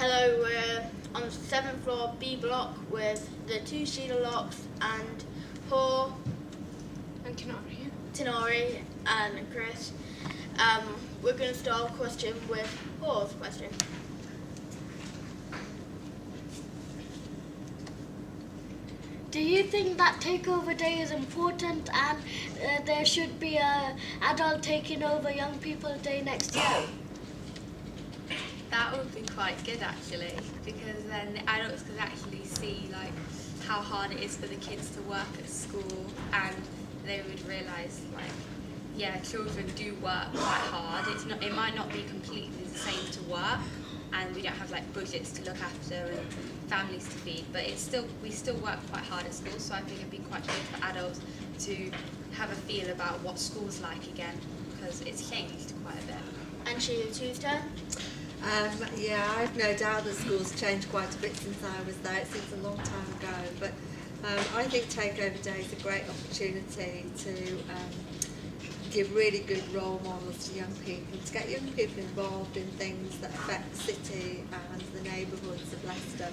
Hello, we're on the 7th floor B block with the two Sheila Locks and Paul And Tinori and Chris. We're going to start our question with Paul's question. Do you think that takeover day is important and there should be a adult taking over young people day next year? That would be quite good actually, because then the adults could actually see like how hard it is for the kids to work at school, and they would realise like, yeah, children do work quite hard. It might not be completely the same to work, and we don't have like budgets to look after and families to feed, but we still work quite hard at school. So I think it'd be quite good for adults to have a feel about what school's like again, because it's changed quite a bit. And Sheila, Tuesday? Yeah, I've no doubt that school's changed quite a bit since I was there. It seems a long time ago, but I think Takeover Day is a great opportunity to give really good role models to young people, to get young people involved in things that affect the city and the neighbourhoods of Leicester.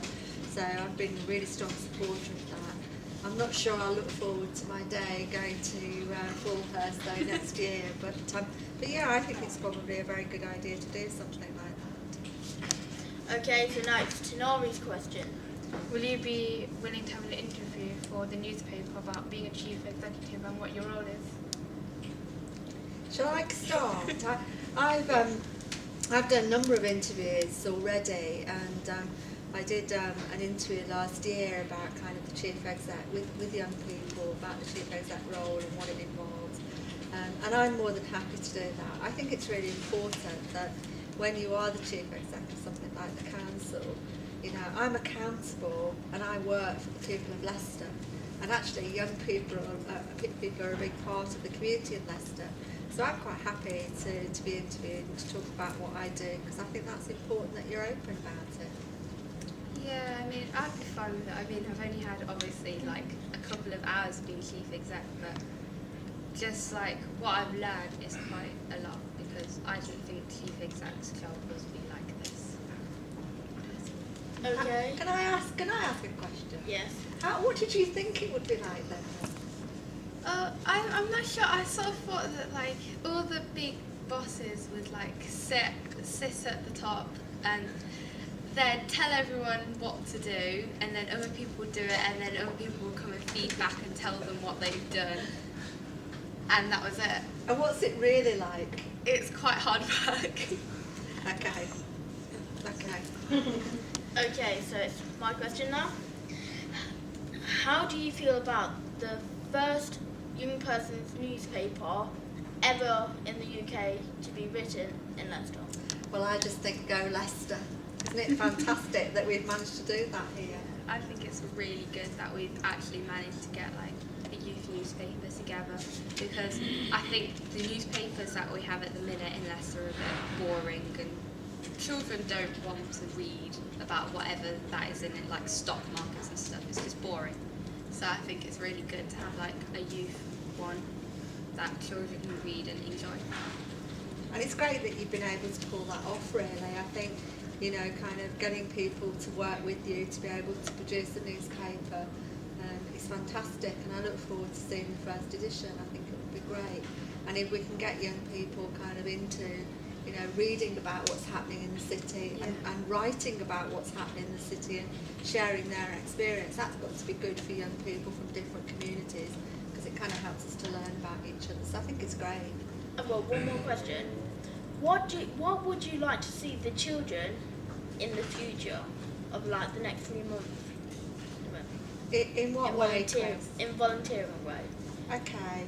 So I've been a really strong supporter of that. I'm not sure I'll look forward to my day going to Fulhurst though next year, but yeah, I think it's probably a very good idea to do something like that. Okay, so now it's Tinori's question. Will you be willing to have an interview for the newspaper about being a chief executive and what your role is? Shall I start? I've done a number of interviews already, and I did an interview last year about kind of the chief exec with young people, about the chief exec role and what it involves, and I'm more than happy to do that. I think it's really important that when you are the chief exec of something like the council, you know, I'm accountable and I work for the people of Leicester, and actually young people are a big part of the community in Leicester. So I'm quite happy to be interviewed and to talk about what I do, because I think that's important that you're open about it. Yeah, I mean, I'd be fine with it. I mean, I've only had obviously like a couple of hours being chief exec, but just like what I've learned is quite a lot, because I didn't think chief exec's job was be like this. Okay. Can I ask a question? Yes. What did you think it would be like then? I'm not sure. I sort of thought that like all the big bosses would like sit at the top and they'd tell everyone what to do, and then other people would do it, and then other people would come and feed back and tell them what they've done, and that was it. And what's it really like? It's quite hard work. Okay. Okay, so it's my question now. How do you feel about the first young person's newspaper ever in the UK to be written in Leicester? Well, I just think go Leicester. Isn't it fantastic that we've managed to do that here? I think it's really good that we've actually managed to get like a youth newspaper together, because I think the newspapers that we have at the minute in Leicester are a bit boring, and children don't want to read about whatever that is in it, like stock markets and stuff. It's just boring. So I think it's really good to have like a youth one that children can read and enjoy. And it's great that you've been able to pull that off, really. I think, you know, kind of getting people to work with you to be able to produce a newspaper is fantastic, and I look forward to seeing the first edition. I think it would be great. And if we can get young people kind of into, you know, reading about what's happening in the city, and writing about what's happening in the city and sharing their experience, that's got to be good for young people from different communities, because it kind of helps us to learn about each other. So I think it's great. I've got one more question. What would you like to see the children in the future of like the next 3 months? In what way, Chris? In volunteering way. Okay.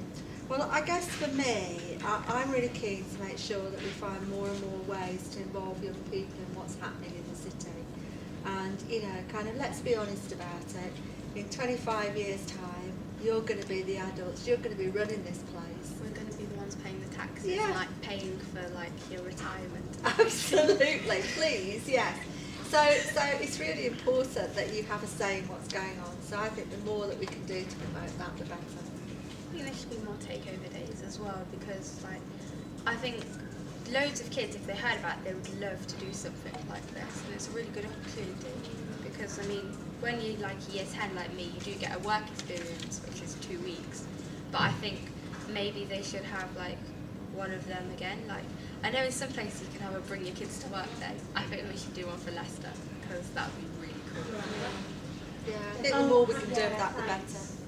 Well, I guess for me, I'm really keen to make sure that we find more and more ways to involve young people in what's happening in the city. And, you know, kind of let's be honest about it. In 25 years' time, you're going to be the adults. You're going to be running this place. We're going to be the ones paying the taxes, Yeah. and like paying for like your retirement. Absolutely, please, yes. So it's really important that you have a say in what's going on. So I think the more that we can do to promote that, the better. I think there should be more takeover days as well, because like I think loads of kids, if they heard about it, they would love to do something like this, and it's a really good opportunity. Because I mean, when you like year 10 like me, you do get a work experience, which is 2 weeks. But I think maybe they should have like one of them again. Like I know in some places you can have a bring your kids to work day. I think we should do one for Leicester because that would be really cool. Yeah, I think the more we can do of that, the better.